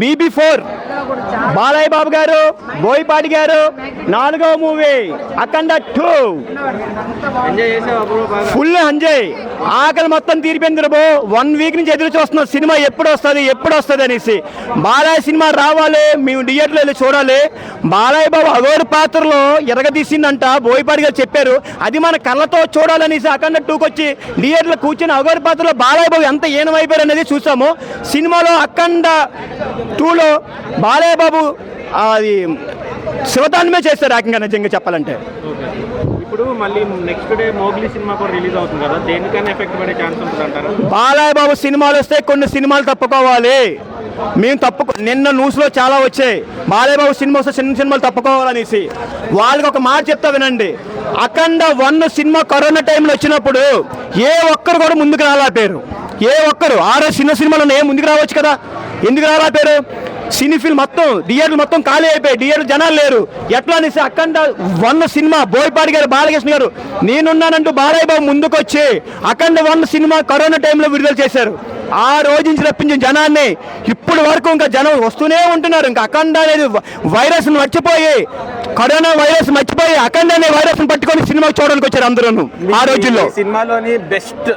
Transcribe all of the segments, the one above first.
BB4 Balayya Babu గారు, బోయపాటి గారు, 4వ మూవీ అఖండ 2 ఫుల్ ఎంజాయ్. ఆకలి మొత్తం తీరిపోయింది బో. 1 వీక్ నుంచి ఎదురు చూస్తున్నాం సినిమా ఎప్పుడు వస్తుంది అనేసి. బాలయ్య సినిమా రావాలి, మేము థియేటర్లో వెళ్ళి చూడాలి. బాలయ్య బాబు అగోరు పాత్రలో ఎరగదీసిందంట బోయపాటి గారు చెప్పారు. అది మన కళ్ళతో చూడాలనేసి అఖండ 2కి వచ్చి థియేటర్లో కూర్చొని అగోరు పాత్రలో బాలయ్య బాబు ఎంత ఏనమైపోయారు అనేది చూసాము. సినిమాలో అఖండ 2లో బాలయ్య బాబు అది శివతాండమే చేస్తారు ఏకంగా, నిజంగా చెప్పాలంటే. ఇప్పుడు మళ్ళీ నెక్స్ట్ డే మోగ్లీ సినిమా కూడా రిలీజ్ అవుతుంది కదా, దేనికైనా ఎఫెక్ట్ పడే ఛాన్స్ ఉంటుంది అంటారా? బాలయ్య బాబు సినిమాలు వస్తే కొన్ని సినిమాలు తప్పుకోవాలి. మేము నిన్న న్యూస్లో చాలా వచ్చాయి, బాలయ్య బాబు సినిమా వస్తే చిన్న సినిమాలు తప్పుకోవాలనేసి. వాళ్ళకి ఒక మాట చెప్తా వినండి. అఖండ 1 సినిమా కరోనా టైంలో వచ్చినప్పుడు ఏ ఒక్కరు కూడా ముందుకు రాలేపారు. ఏ ఒక్కరు 6 చిన్న సినిమాలు ఏ ముందుకు రావచ్చు కదా, ఎందుకు రాలేపారు? సినీ ఫిల్మ్ మొత్తం థియేటర్లు మొత్తం ఖాళీ అయిపోయాయి, థియేటర్ జనాలు లేరు. ఎట్లా అనేసి అఖండ 1 సినిమా బోయపాటి గారు, బాలకృష్ణ గారు నేనున్నానంటూ బాలయ్య బాబు ముందుకు వచ్చి అఖండ 1 సినిమా కరోనా టైంలో విడుదల చేశారు. ఆ రోజు నుంచి రప్పించిన జనాన్ని ఇప్పటి వరకు ఇంకా జనం వస్తూనే ఉంటున్నారు. ఇంకా అఖండ అనేది వైరస్ మర్చిపోయి, కరోనా వైరస్ మర్చిపోయి అఖండ అనే వైరస్ పట్టుకొని సినిమా చూడడానికి వచ్చారు అందరూ. ఆ రోజుల్లో సినిమాలోని బెస్ట్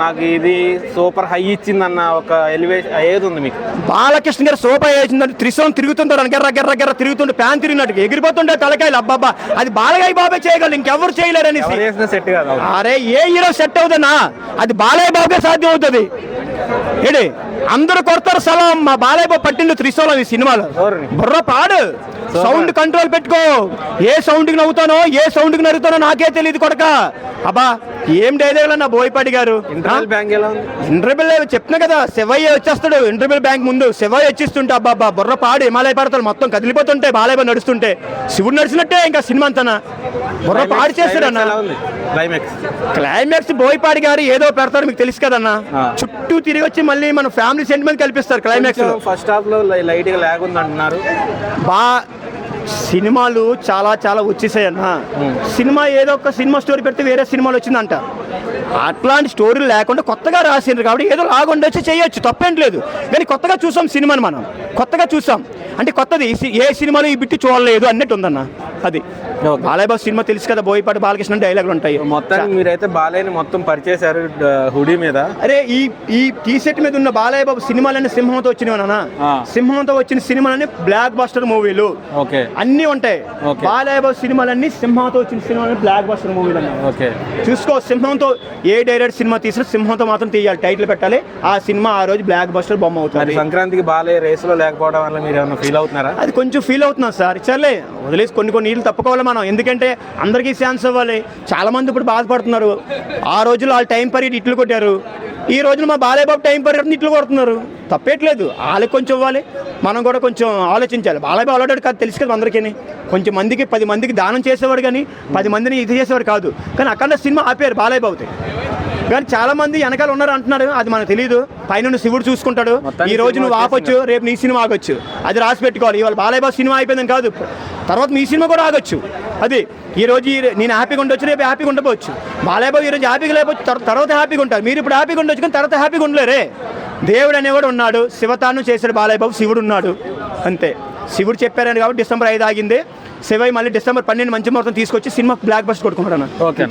నాకు ఇది సూపర్ హై ఇచ్చిందన్న ఒక ఎలివేషన్ ఏది ఉంది మీకు? బాలకృష్ణ గారు సూపర్ వేసిందంటే త్రిశూలం తిరుగుతుంటారు, గెర్ర తిరుగుతుంటే ప్యాన్ తిరిగినట్టు ఎగిరిపోతుంటే తలకాయలు. అబ్బాబ్బా అది బాలయ్య బాబే చేయగలరు, ఇంకెవరు చేయలేరు అనేసి. సెట్ కాదు. అరే ఏ హీరో సెట్ అవుతుందా? అది బాలయ్య బాబే సాధ్యం అవుతుంది. ఏడి అందరూ కొడతారు సలాం, మా బాలయ్య బాబు పట్టిండు త్రిశూలం ఈ సినిమాలో. బుర్ర పాడు, సౌండ్ కంట్రోల్ పెట్టుకో. ఏ సౌండ్కి నవ్వుతానో ఏ సౌండ్కి నరుగుతానో నాకే తెలియదు కొడక. అబ్బా ఏం డైలాగ్ అన్న బోయపాటి గారు. ఇంటర్వ్యూల్ చెప్తున్నా కదా, శివయ్య వచ్చేస్తాడు ఇంటర్వ్యూల్ బ్యాంక్ ముందు. శివయ్య వచ్చేస్తుంటే అబ్బా బుర్ర పాడు, హిమాలయ పర్వతాలు మొత్తం కదిలిపోతుంటే బాలయ్య బాబు నడుస్తుంటే శివుడు నడిచినట్టే ఇంకా సినిమా అంతా బుర్ర పాడు చేస్తాడన్న. క్లైమాక్స్ బోయపాటి గారు ఏదో పెడతారు మీకు తెలుసు కదన్నా. చుట్టూ తిరిగి వచ్చి మళ్ళీ మన ఫ్యామిలీ సెంటిమెంట్ కల్పిస్తారు క్లైమాక్స్. ఫస్ట్ హాఫ్ లో లైట్ గా లాగ్ ఉంది అంటున్నారు. సినిమాలు చాలా వచ్చేసాయి అన్న. సినిమా ఏదో ఒక సినిమా స్టోరీ పెడితే వేరే సినిమాలు వచ్చిందంట. అట్లాంటి స్టోరీలు లేకుండా కొత్తగా రాసిండ్రు కాబట్టి ఏదో లాగుండొచ్చి చేయొచ్చు, తప్పేంట్లేదు. కానీ కొత్తగా చూసాం సినిమాని, మనం కొత్తగా చూసాం అంటే కొత్తది ఏ సినిమాలో ఈ బిట్టి చూడలేదు అన్నట్టు ఉందన్న. అది బాలయ్య బాబు సినిమా తెలుసు కదా, బోయపాటి బాలకృష్ణ డైలాగులు ఉంటాయి. మొత్తం మీరైతే బాలయ్యని మొత్తం పరిచేశారు హుడీ మీద. అరే ఈ టీ షర్ట్ మీద ఉన్న బాలయ్య బాబు సినిమాలన్నీ సింహంతో వచ్చినవనా? సింహంతో వచ్చిన సినిమాలన్నీ బ్లాక్ బస్టర్ మూవీలు అన్నీ ఉంటాయి. బాలయ్య బాబు సినిమాలన్నీ సింహంతో వచ్చిన సినిమాలన్నీ బ్లాక్ బస్టర్ మూవీలు అన్నీ. చూసుకో, సింహంతో ఏ డైరెక్ట్ సినిమా తీసినా సింహంతో మాత్రం తీయాలి, టైటిల్ పెట్టాలి. ఆ సినిమా ఆ రోజు బ్లాక్ బస్టర్ బొమ్మ అవుతుంది. సంక్రాంతికి బాలయ్య రేస్ లో లేకపోవడం వల్ల మీరు ఏమైనా ఫీల్ అవుతున్నారా? అది కొంచెం ఫీల్ అవుతున్నాం సార్. చల్లే వదిలేసి కొన్ని నీళ్ళు తప్పుకోవాలి మనం, ఎందుకంటే అందరికీ ఛాన్స్ ఇవ్వాలి. చాలా మంది ఇప్పుడు బాధపడుతున్నారు. ఆ రోజుల్లో వాళ్ళు టైం పరి ఇట్లు కొట్టారు, ఈ రోజున మా బాలయ్య బాబు టైం పరి ఇట్లు కొడుతున్నారు. తప్పేట్లేదు, వాళ్ళకి కొంచెం ఇవ్వాలి, మనం కూడా కొంచెం ఆలోచించాలి. బాలయ్య బాబు అలాంటి కాదు, తెలుసు కదా అందరికీ. కొంచెం మందికి 10 మందికి దానం చేసేవాడు కానీ 10 మందిని ఇది చేసేవాడు కాదు. కానీ అక్కడ సినిమా ఆపారు బాలయ్య బాబుతో. కానీ చాలా మంది వెనకాల ఉన్నారు అంటున్నారు, అది మనకు తెలియదు. పైన శివుడు చూసుకుంటాడు. ఈ రోజు నువ్వు ఆపొచ్చు, రేపు నీ సినిమా ఆగొచ్చు, అది రాసి పెట్టుకోవాలి. ఇవాళ బాలయ్య బాబు సినిమా అయిపోయిందని కాదు, తర్వాత మీ సినిమా కూడా ఆగొచ్చు. అది ఈ రోజు నేను హ్యాపీగా ఉండొచ్చు, రేపు హ్యాపీగా ఉండవచ్చు. బాలయ్య బాబు ఈరోజు హ్యాపీగా లేకపోవచ్చు, తర్వాత హ్యాపీగా ఉంటారు. మీరు ఇప్పుడు హ్యాపీగా ఉండొచ్చు కానీ తర్వాత హ్యాపీగా ఉండలేరే. దేవుడు అనేవాడు ఉన్నాడు, శివతాను చేశాడు బాలయ్య బాబు, శివుడు ఉన్నాడు అంతే. శివుడు చెప్పారని కాబట్టి డిసెంబర్ 5 ఆగింది. శివయ్య మళ్ళీ డిసెంబర్ 12 మంచి మొత్తం తీసుకొచ్చి సినిమా బ్లాక్ బస్టర్ కొట్టుకున్నాడు అన్న. ఓకే.